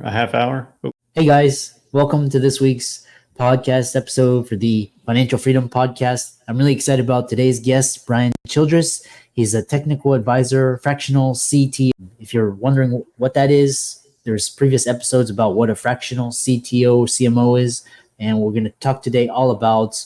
a half hour. Hey guys, welcome to this week's podcast episode for the Financial Freedom Podcast. I'm really excited about today's guest, Brian Childress. He's a technical advisor, fractional CTO. If you're wondering what that is, there's previous episodes about what a fractional CTO, CMO is, and we're going to talk today all about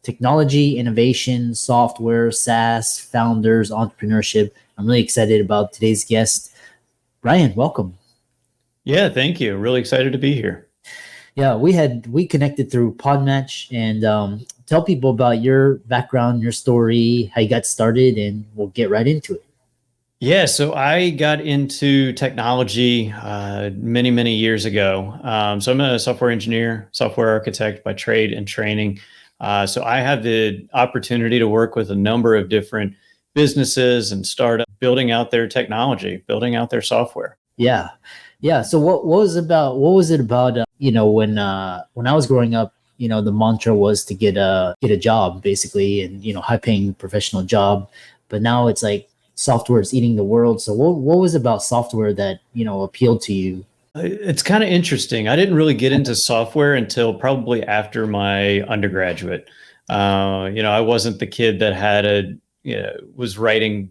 technology, innovation, software, SaaS, founders, entrepreneurship. I'm really excited about today's guest. Brian, welcome. Yeah, thank you. Really excited to be here. Yeah, we connected through Podmatch, and tell people about your background, your story, how you got started, and we'll get right into it. Yeah, so I got into technology many years ago. So I'm a software engineer, software architect by trade and training. So I had the opportunity to work with a number of different businesses and startups building out their technology, building out their software. Yeah. So what was it about? When I was growing up, the mantra was to get a job, basically, and high paying professional job. But now it's like software is eating the world. So what was it about software that appealed to you? It's kind of interesting. I didn't really get into software until probably after my undergraduate. I wasn't the kid that was writing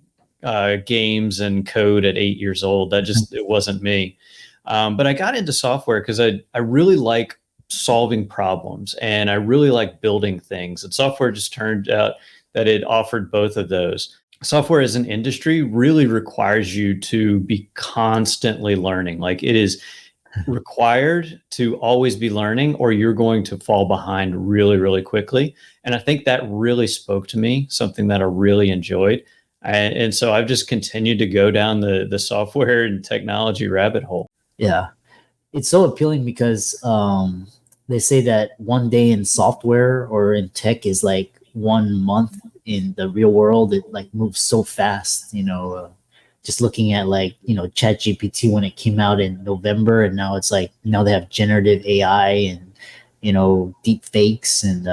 games and code at 8 years old. It wasn't me. But I got into software because I really like solving problems and I really like building things. And software just turned out that it offered both of those. Software as an industry really requires you to be constantly learning. Like, it is required to always be learning or you're going to fall behind really quickly. And I think that really spoke to me, something that I really enjoyed. And so I've just continued to go down the software and technology rabbit hole. Yeah, it's so appealing because they say that one day in software or in tech is like 1 month in the real world. It like moves so fast, just looking at ChatGPT when it came out in November, and now they have generative AI and deep fakes, and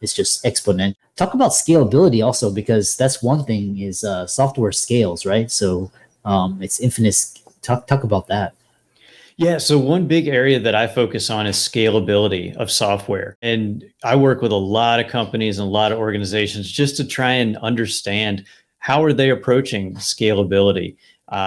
it's just exponential. Talk about scalability also, because that's one thing is software scales, right? So it's infinite. Talk about that. Yeah, so one big area that I focus on is scalability of software. And I work with a lot of companies and a lot of organizations just to try and understand how are they approaching scalability.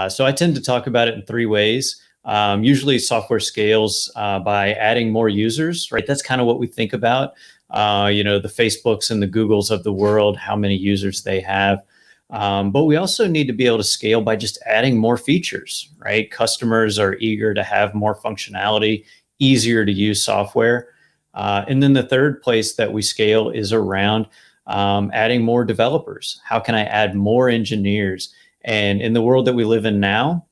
So I tend to talk about it in three ways. Usually software scales by adding more users, right? That's kind of what we think about. The Facebooks and the Googles of the world, how many users they have. But we also need to be able to scale by just adding more features, right? Customers are eager to have more functionality, easier to use software. And then the third place that we scale is around adding more developers. How can I add more engineers? And in the world that we live in now,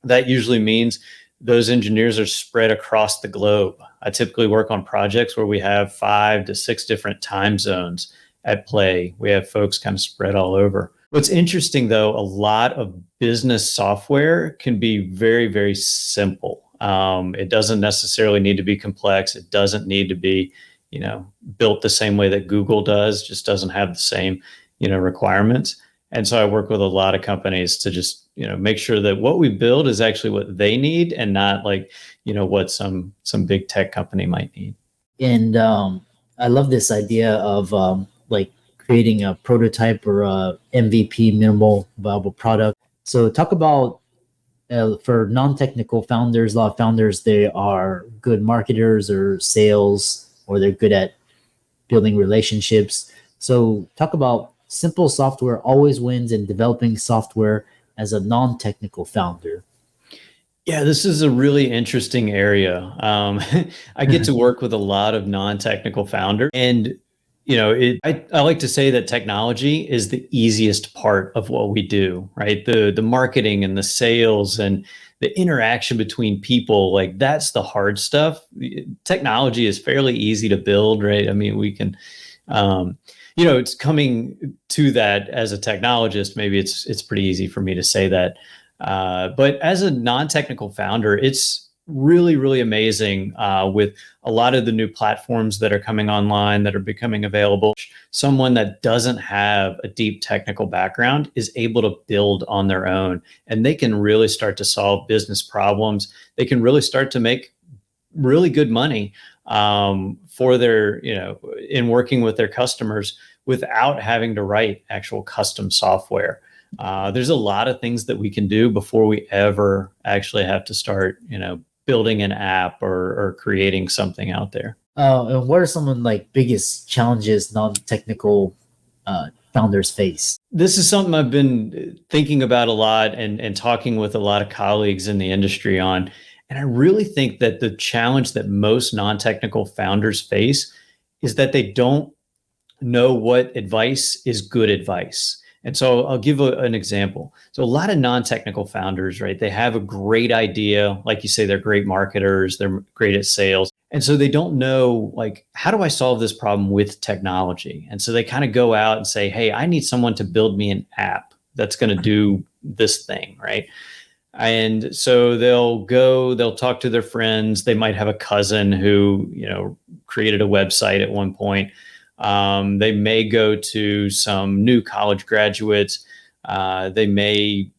that usually means those engineers are spread across the globe. I typically work on projects where we have 5 to 6 different time zones at play. We have folks kind of spread all over. What's interesting, though, a lot of business software can be very simple. It doesn't necessarily need to be complex. It doesn't need to be, built the same way that Google does, just doesn't have the same, requirements. And so I work with a lot of companies to just, make sure that what we build is actually what they need and not what some big tech company might need. And I love this idea of creating a prototype or a MVP, minimal viable product. So talk about for non-technical founders, a lot of founders, they are good marketers or sales, or they're good at building relationships. So talk about simple software always wins in developing software as a non-technical founder. Yeah, this is a really interesting area. I get to work with a lot of non-technical founders, and I like to say that technology is the easiest part of what we do, right? The marketing and the sales and the interaction between people, like, that's the hard stuff. Technology is fairly easy to build, right? I mean, we can, it's coming to that as a technologist. Maybe it's pretty easy for me to say that. But as a non-technical founder, it's really, really amazing with a lot of the new platforms that are coming online that are becoming available. Someone that doesn't have a deep technical background is able to build on their own, and they can really start to solve business problems. They can really start to make really good money for their, in working with their customers without having to write actual custom software. There's a lot of things that we can do before we ever actually have to start, building an app or creating something out there. And what are some of like biggest challenges non-technical founders face? This is something I've been thinking about a lot and talking with a lot of colleagues in the industry on. And I really think that the challenge that most non-technical founders face is that they don't know what advice is good advice. And so I'll give an example. So a lot of non-technical founders, right, they have a great idea. Like you say, they're great marketers, they're great at sales. And so they don't know, like, how do I solve this problem with technology? And so they kind of go out and say, hey, I need someone to build me an app that's going to do this thing, right? And so they'll talk to their friends. They might have a cousin who, created a website at one point. They may go to some new college graduates. They may,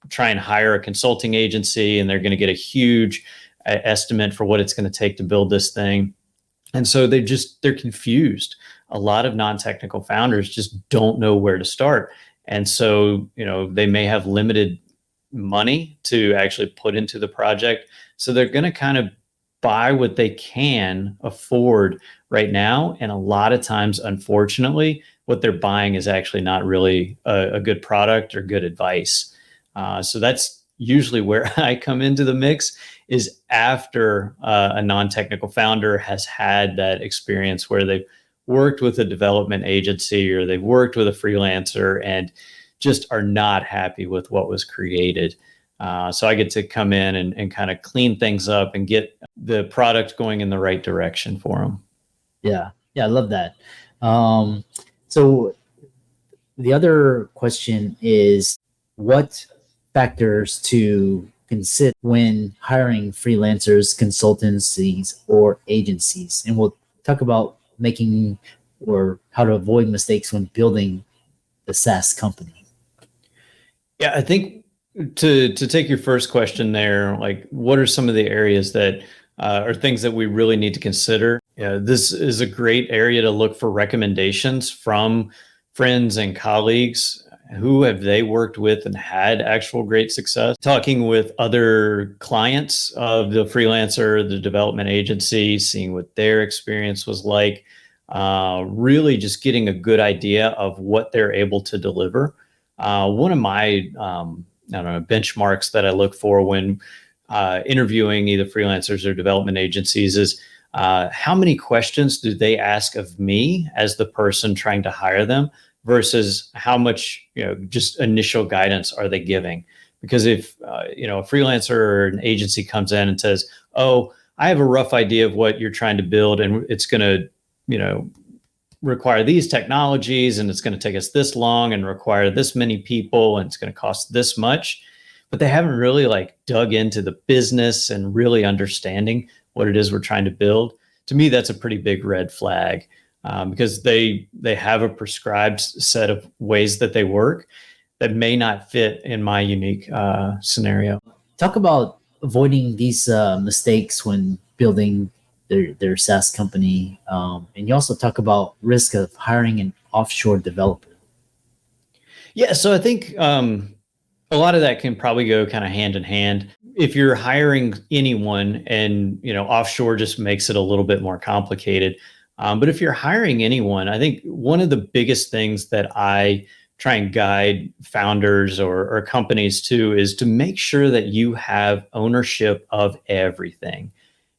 try and hire a consulting agency, and they're going to get a huge estimate for what it's going to take to build this thing. And so they're confused. A lot of non-technical founders just don't know where to start. And so, they may have limited money to actually put into the project. So they're going to kind of buy what they can afford right now. And a lot of times, unfortunately, what they're buying is actually not really a good product or good advice. So that's usually where I come into the mix, is after a non-technical founder has had that experience where they've worked with a development agency or they've worked with a freelancer and just are not happy with what was created. So I get to come in and kind of clean things up and get the product going in the right direction for them. Yeah, I love that. So the other question is, what factors to consider when hiring freelancers, consultancies, or agencies? And we'll talk about making or how to avoid mistakes when building the SaaS company. Yeah, I think to take your first question there, like, what are some of the areas that are things that we really need to consider? Yeah, this is a great area to look for recommendations from friends and colleagues. Who have they worked with and had actual great success? Talking with other clients of the freelancer, the development agency, seeing what their experience was like, really just getting a good idea of what they're able to deliver. One of my benchmarks that I look for when interviewing either freelancers or development agencies is how many questions do they ask of me as the person trying to hire them versus how much, just initial guidance are they giving? Because if, a freelancer or an agency comes in and says, oh, I have a rough idea of what you're trying to build, and it's going to, require these technologies, and it's going to take us this long and require this many people, and it's going to cost this much, but they haven't really like dug into the business and really understanding what it is we're trying to build. To me, that's a pretty big red flag, because they have a prescribed set of ways that they work that may not fit in my unique scenario. Talk about avoiding these mistakes when building their SaaS company. And you also talk about risk of hiring an offshore developer. Yeah, so I think a lot of that can probably go kind of hand in hand. If you're hiring anyone, and offshore just makes it a little bit more complicated. But if you're hiring anyone, I think one of the biggest things that I try and guide founders or companies to is to make sure that you have ownership of everything.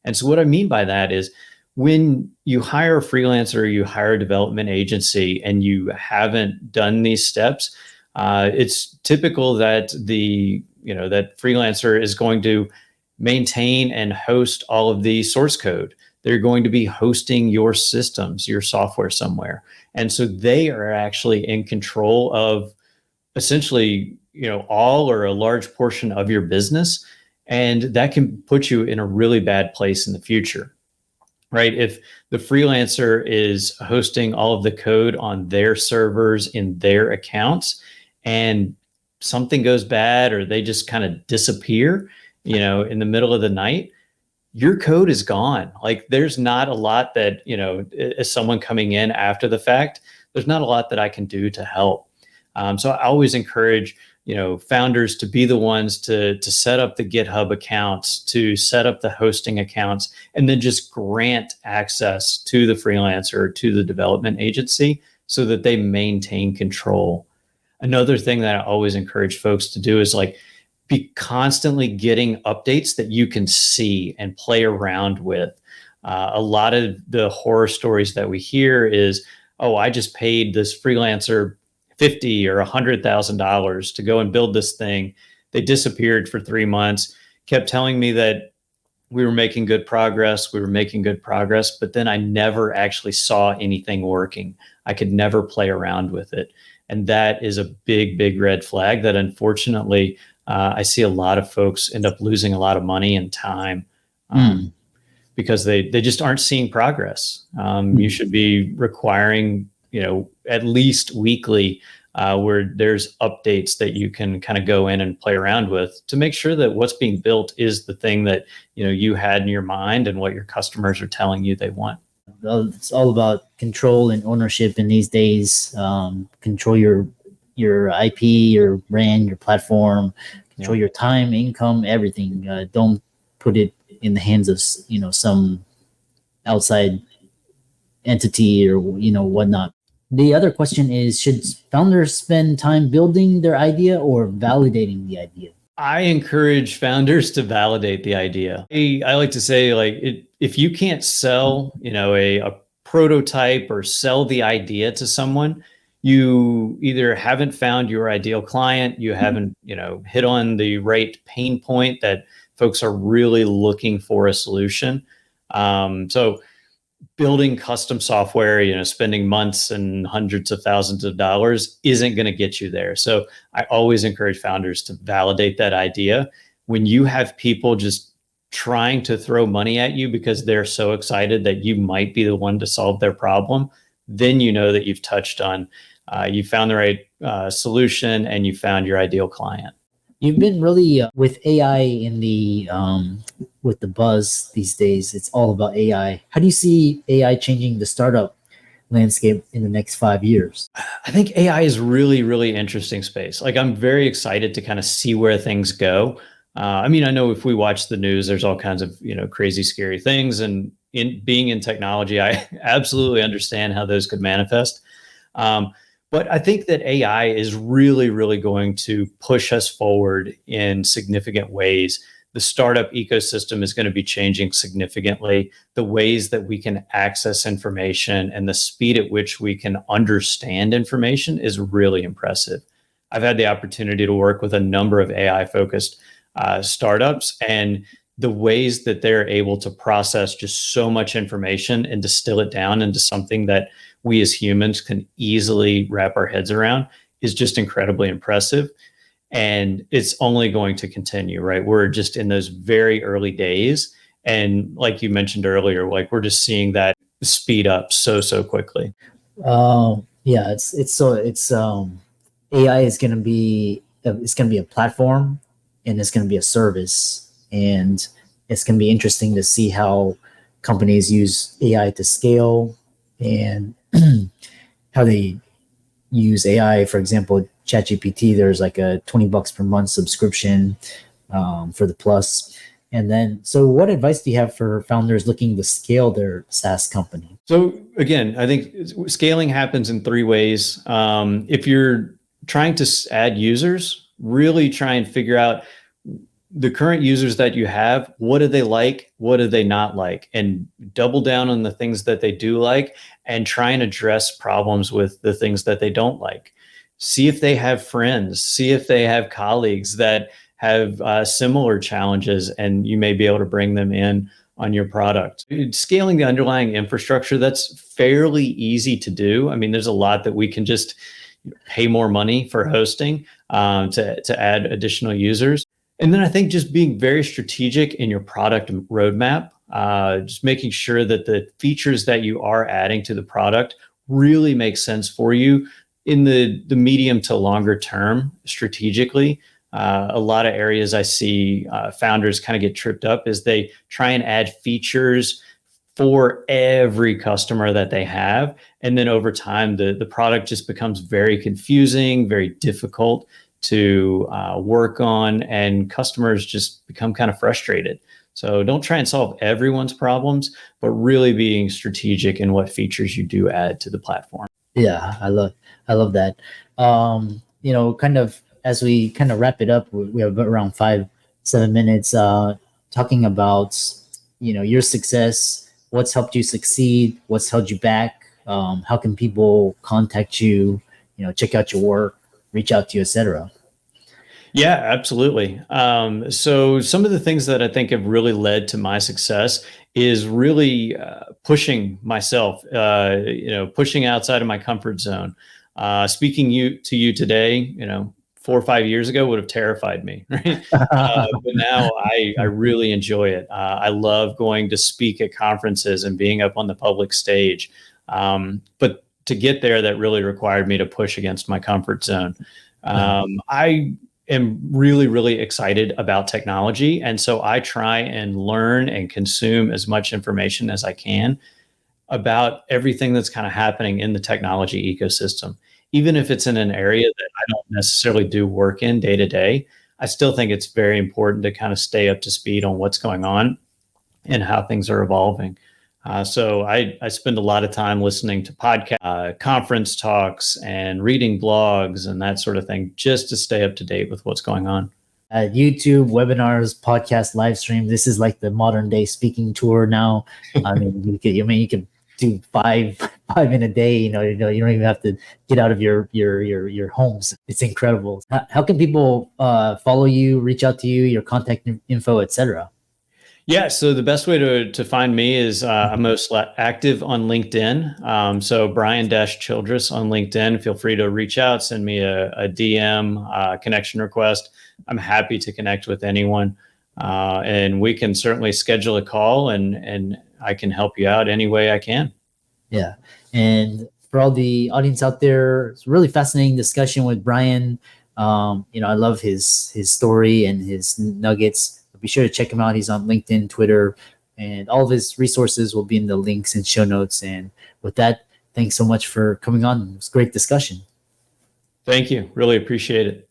And so what I mean by that is, when you hire a freelancer or you hire a development agency and you haven't done these steps, it's typical that that freelancer is going to maintain and host all of the source code. They're going to be hosting your systems, your software somewhere. And so they are actually in control of essentially, all or a large portion of your business. And that can put you in a really bad place in the future, right? If the freelancer is hosting all of the code on their servers in their accounts and something goes bad or they just kind of disappear, in the middle of the night, your code is gone. Like there's not a lot that, as someone coming in after the fact, there's not a lot that I can do to help. So I always encourage, founders to be the ones to set up the GitHub accounts, to set up the hosting accounts, and then just grant access to the freelancer or to the development agency so that they maintain control. Another thing that I always encourage folks to do is like be constantly getting updates that you can see and play around with. A lot of the horror stories that we hear is, oh, I just paid this freelancer $50,000 or $100,000 to go and build this thing. They disappeared for 3 months, kept telling me that we were making good progress. But then I never actually saw anything working. I could never play around with it. And that is a big, big red flag that unfortunately I see a lot of folks end up losing a lot of money and time because they just aren't seeing progress. You should be requiring, at least weekly where there's updates that you can kind of go in and play around with to make sure that what's being built is the thing that, you had in your mind and what your customers are telling you they want. It's all about control and ownership in these days. Control your IP, your brand, your platform, control your time, income, everything. Don't put it in the hands of, some outside entity or, whatnot. The other question is, should founders spend time building their idea or validating the idea? I encourage founders to validate the idea. I like to say, if you can't sell, a prototype or sell the idea to someone, you either haven't found your ideal client, you haven't, hit on the right pain point that folks are really looking for a solution. So building custom software, spending months and hundreds of thousands of dollars isn't going to get you there. So I always encourage founders to validate that idea. When you have people just trying to throw money at you because they're so excited that you might be the one to solve their problem, then you know that you've touched on, you found the right solution and you found your ideal client. You've been really with AI in the with the buzz these days. It's all about AI. How do you see AI changing the startup landscape in the next 5 years? I think AI is really, really interesting space. Like I'm very excited to kind of see where things go. I know if we watch the news, there's all kinds of crazy, scary things, and in being in technology, I absolutely understand how those could manifest. But I think that AI is really, really going to push us forward in significant ways. The startup ecosystem is going to be changing significantly. The ways that we can access information and the speed at which we can understand information is really impressive. I've had the opportunity to work with a number of AI-focused startups, and the ways that they're able to process just so much information and distill it down into something that we as humans can easily wrap our heads around is just incredibly impressive. And it's only going to continue, right? We're just in those very early days. And like you mentioned earlier, like we're just seeing that speed up so quickly. Yeah, AI is going to be a platform, and it's going to be a service, and it's going to be interesting to see how companies use AI to scale and how they use AI. For example, ChatGPT, there's like a $20 per month subscription for the Plus. And then, so what advice do you have for founders looking to scale their SaaS company? So again, I think scaling happens in 3 ways. If you're trying to add users, really try and figure out the current users that you have. What do they like? What do they not like? And double down on the things that they do like and try and address problems with the things that they don't like. See if they have friends, see if they have colleagues that have similar challenges, and you may be able to bring them in on your product. Scaling the underlying infrastructure, that's fairly easy to do. There's a lot that we can just pay more money for hosting to add additional users. And then I think just being very strategic in your product roadmap, just making sure that the features that you are adding to the product really make sense for you in the medium to longer term strategically. A lot of areas I see founders kind of get tripped up is they try and add features for every customer that they have. And then over time, the product just becomes very confusing, very difficult to work on, and customers just become kind of frustrated. So don't try and solve everyone's problems, but really being strategic in what features you do add to the platform. Yeah, I love that. Kind of as we kind of wrap it up, we have around 5-7 minutes talking about your success, what's helped you succeed, what's held you back, how can people contact you, check out your work, reach out to you, etc. Yeah, absolutely. So some of the things that I think have really led to my success is really pushing myself, pushing outside of my comfort zone. Speaking to you today, 4 or 5 years ago would have terrified me, right? But now I really enjoy it. I love going to speak at conferences and being up on the public stage. But to get there, that really required me to push against my comfort zone. I am really, really excited about technology. And so I try and learn and consume as much information as I can about everything that's kind of happening in the technology ecosystem. Even if it's in an area that I don't necessarily do work in day to day, I still think it's very important to kind of stay up to speed on what's going on and how things are evolving. So I spend a lot of time listening to podcasts, conference talks, and reading blogs and that sort of thing, just to stay up to date with what's going on. YouTube, webinars, podcast, live stream. This is like the modern day speaking tour now. I mean, you can do five in a day. You don't even have to get out of your homes. It's incredible. How can people follow you, reach out to you, your contact info, etc.? Yeah, so the best way to find me is I'm most active on LinkedIn. So Brian-Childress on LinkedIn. Feel free to reach out, send me a DM, connection request. I'm happy to connect with anyone. And we can certainly schedule a call and I can help you out any way I can. Yeah. And for all the audience out there, it's a really fascinating discussion with Brian. I love his story and his nuggets. Be sure to check him out. He's on LinkedIn, Twitter, and all of his resources will be in the links and show notes. And with that, thanks so much for coming on. It was a great discussion. Thank you. Really appreciate it.